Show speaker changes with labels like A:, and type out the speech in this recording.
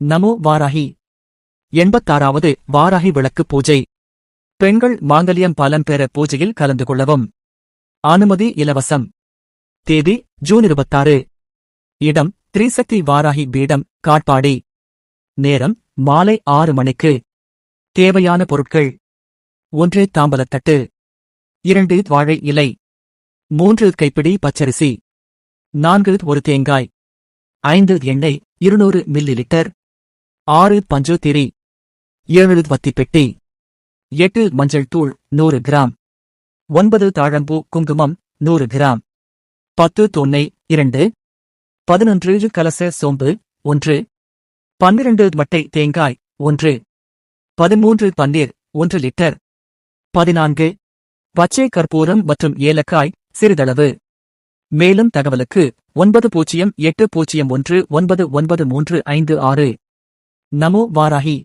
A: நமோ வாராகி. 86வது வாராகி விளக்கு பூஜை. பெண்கள் மாங்கல்யம் பலம் பெற பூஜையில் கலந்து கொள்ளவும். அனுமதி இலவசம். தேதி ஜூன் 26. இடம் திரிசக்தி வாராகி பீடம், காட்பாடி. நேரம் மாலை 6 மணிக்கு. தேவையான பொருட்கள்: 1 தாம்பலத்தட்டு, 2 வாழை இலை, 3 கைப்பிடி பச்சரிசி, 4 ஒரு தேங்காய், 5 எண்ணெய் 200 மில்லி லிட்டர், 6 பஞ்சு திரி, 7 வத்திப்பெட்டி, 8 மஞ்சள் தூள் 100 கிராம், 9 தாழம்பூ குங்குமம் 100 கிராம், 10 தொன்னை 2, 11 கலச சோம்பு 1, 12 மட்டை தேங்காய் 1, 13 பன்னீர் 1 லிட்டர், 14 பச்சை கற்பூரம் மற்றும் ஏலக்காய் சிறிதளவு. மேலும் தகவலுக்கு 9080199356. நமோ வாராகி.